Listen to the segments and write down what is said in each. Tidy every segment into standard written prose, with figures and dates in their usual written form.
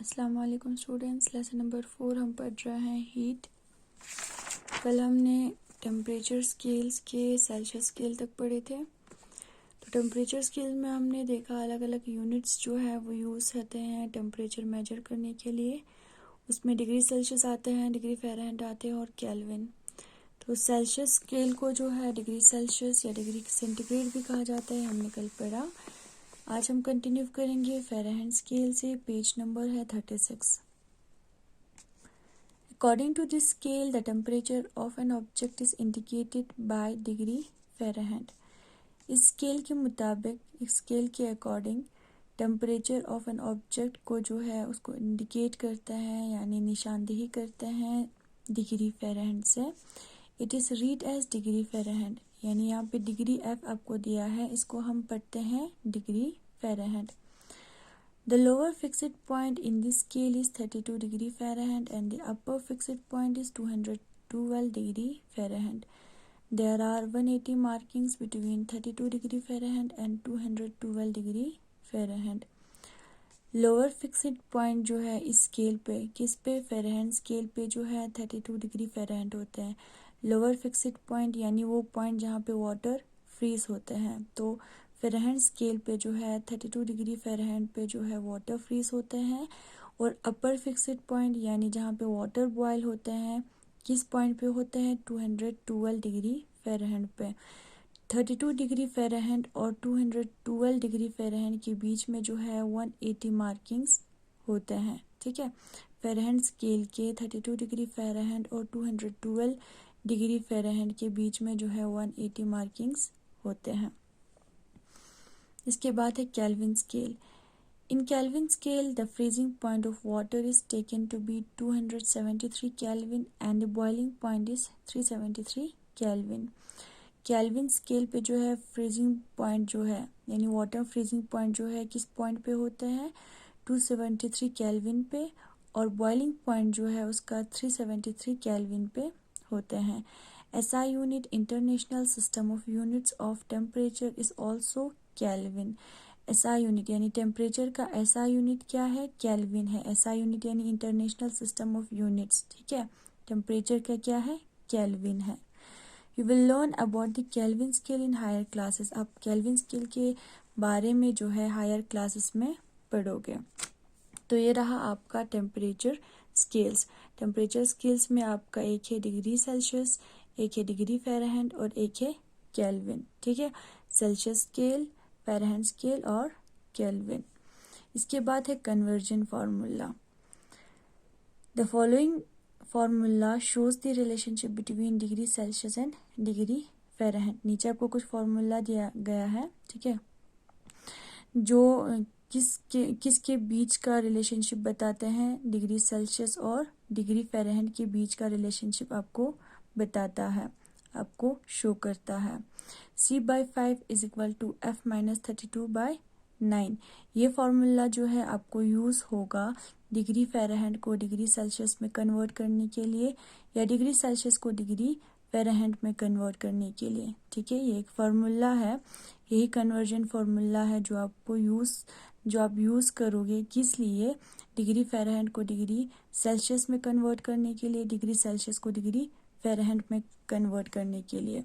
अस्सलाम वालेकुम students. Lesson number 4 हम पढ़ रहे हैं हीट। कल हमने टेम्परेचर स्केल्स के सेल्सियस स्केल तक पढ़े थे। तो टेम्परेचर स्केल में हमने देखा अलग अलग यूनिट्स जो है वो यूज़ होते हैं टेम्परेचर मेजर करने के लिए। उसमें डिग्री सेल्सियस आते हैं, डिग्री फ़ारेनहाइट आते हैं और केल्विन। तो सेल्सियस स्केल को जो है डिग्री सेल्सियस या डिग्री सेंटीग्रेड भी कहा जाता है, हमने कल पढ़ा। आज हम कंटिन्यू करेंगे फ़ारेनहाइट स्केल से। पेज नंबर है 36। According to this scale, the temperature of an object is indicated by degree Fahrenheit. इस स्केल के मुताबिक, इस स्केल के according temperature of an object को जो है उसको इंडिकेट करता है यानी निशानदेही करते हैं डिग्री फ़ारेनहाइट से। It is read as degree Fahrenheit, यानी यहाँ पे डिग्री एफ आपको दिया है, इसको हम पढ़ते हैं degree Fahrenheit. The lower fixed point in this scale is 32 degree Fahrenheit and the upper fixed point is 212 degree Fahrenheit. There are 180 markings between 32 degree Fahrenheit and 212 degree Fahrenheit. Lower fixed point जो है इस scale पे, किस पे, Fahrenheit scale पे जो है 32 degree Fahrenheit होते हैं। लोअर फिक्स्ड पॉइंट यानी वो पॉइंट जहाँ पे वाटर फ्रीज होते हैं। तो फ़ारेनहाइट स्केल पे जो है 32 डिग्री फ़ारेनहाइट पे जो है वाटर फ्रीज होते हैं। और अपर फिक्स्ड पॉइंट यानी जहाँ पे वाटर बॉयल होते हैं, किस पॉइंट पे होते हैं, 212 डिग्री फ़ारेनहाइट पे। 32 डिग्री फ़ारेनहाइट और 212 डिग्री फ़ारेनहाइट के बीच में जो है 180 मार्किंग्स होते हैं। ठीक है, फ़ारेनहाइट स्केल के 32 डिग्री फ़ारेनहाइट और 212 डिग्री फ़ारेनहाइट के बीच में जो है 180 मार्किंग्स होते हैं। इसके बाद है Kelvin scale. In Kelvin scale the freezing point of water is taken to be 273 kelvin and the boiling point is 373 kelvin. Kelvin scale पे जो है फ्रीजिंग पॉइंट जो है यानी वाटर फ्रीजिंग पॉइंट जो है किस पॉइंट पे होता है, 273 केल्विन पे, और बॉइलिंग पॉइंट जो है उसका 373 केल्विन पे होते हैं। SI unit international system of units of temperature is also kelvin. SI unit यानी टेम्परेचर का SI यूनिट क्या है, केल्विन है। SI यूनिट यानी इंटरनेशनल सिस्टम ऑफ यूनिट्स। ठीक है, टेम्परेचर का क्या है, केल्विन है। You will learn about the Kelvin scale in higher classes. आप केल्विन स्केल के बारे में जो है हायर क्लासेस में पढ़ोगे। तो ये रहा आपका टेम्परेचर स्केल्स। टेम्परेचर स्केल्स में आपका एक है डिग्री सेल्सियस, एक है डिग्री फ़ारेनहाइट और एक है केल्विन। ठीक है, सेल्सियस स्केल, फ़ारेनहाइट स्केल और केल्विन। इसके बाद है conversion formula. The following formula shows the relationship between degree Celsius and degree Fahrenheit. नीचे आपको कुछ फार्मूला दिया गया है, ठीक है, जो किसके बीच का रिलेशनशिप बताते हैं, डिग्री सेल्सियस और डिग्री फ़ारेनहाइट के बीच का रिलेशनशिप आपको बताता है, आपको शो करता है। C/5 is equal to F-32/9। ये फार्मूला जो है आपको यूज़ होगा डिग्री फ़ारेनहाइट को डिग्री सेल्सियस में कन्वर्ट करने के लिए या डिग्री सेल्सियस को डिग्री फ़ारेनहाइट में कन्वर्ट करने के लिए। ठीक है, ये एक फार्मूला है, यही कन्वर्जन फार्मूला है जो आप यूज़ करोगे। किस लिए, डिग्री फ़ारेनहाइट को डिग्री सेल्सियस में कन्वर्ट करने के लिए, डिग्री सेल्सियस को डिग्री फ़ारेनहाइट में कन्वर्ट करने के लिए।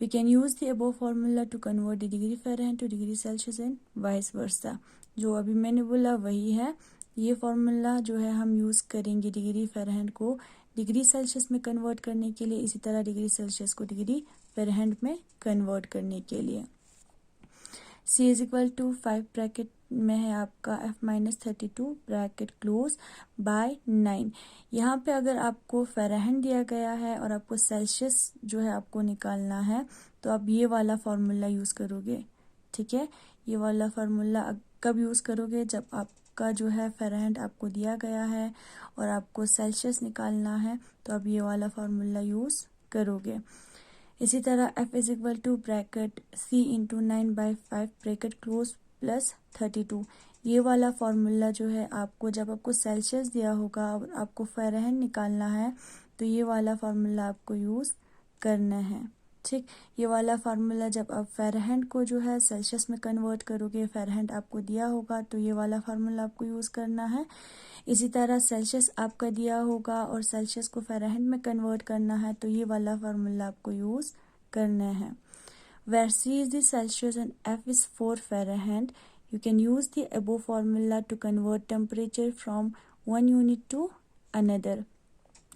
We can use the above formula to convert the degree Fahrenheit to degree Celsius and vice versa. जो अभी मैंने बोला वही है, ये फार्मूला जो है हम यूज़ करेंगे डिग्री फ़ारेनहाइट को डिग्री सेल्सियस में कन्वर्ट करने के लिए, इसी तरह डिग्री सेल्सियस को डिग्री फ़ारेनहाइट में कन्वर्ट करने के लिए। C is equal to 5 bracket में है आपका F-32 ब्रैकेट क्लोज बाय 9। यहाँ पे अगर आपको फ़ारेनहाइट दिया गया है और आपको सेल्सियस जो है आपको निकालना है तो आप ये वाला फार्मूला यूज़ करोगे। ठीक है, ये वाला फार्मूला कब यूज़ करोगे, जब आपका जो है फ़ारेनहाइट आपको दिया गया है और आपको सेल्सियस निकालना है तो आप ये वाला फार्मूला यूज़ करोगे। इसी तरह F is equal to bracket C into 9/5 bracket close plus 32। ये वाला फार्मूला जो है आपको जब आपको सेल्सियस दिया होगा और आपको फ़ारेनहाइट निकालना है तो ये वाला फार्मूला आपको यूज़ करना है। ठीक, ये वाला फार्मूला जब आप फ़ारेनहाइट को जो है सेल्सियस में कन्वर्ट करोगे, फ़ारेनहाइट आपको दिया होगा तो ये वाला फार्मूला आपको यूज़ करना है। इसी तरह सेल्सियस आपका दिया होगा और सेल्सियस को फ़ारेनहाइट में कन्वर्ट करना है तो ये वाला फार्मूला आपको यूज़ करना है। Where C is the Celsius and F is for Fahrenheit, you can use the above formula to convert temperature from one unit to another.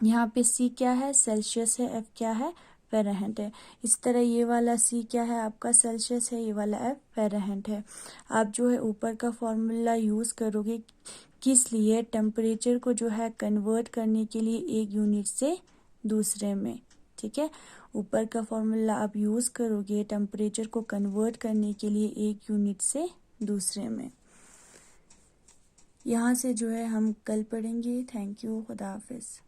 यहाँ पे C क्या है, सेल्सियस है, F क्या है, फ़ारेनहाइट है। इस तरह ये वाला C क्या है आपका, सेल्सियस है, ये वाला F फ़ारेनहाइट है। आप जो है ऊपर का फॉर्मूला यूज़ करोगे किस लिए, टेम्परेचर को जो है कन्वर्ट करने के लिए एक यूनिट से दूसरे में। ठीक है, ऊपर का फॉर्मूला आप यूज़ करोगे टेम्परेचर को कन्वर्ट करने के लिए एक यूनिट से दूसरे में। यहाँ से जो है हम कल पढ़ेंगे। थैंक यू, खुदा हाफिज़।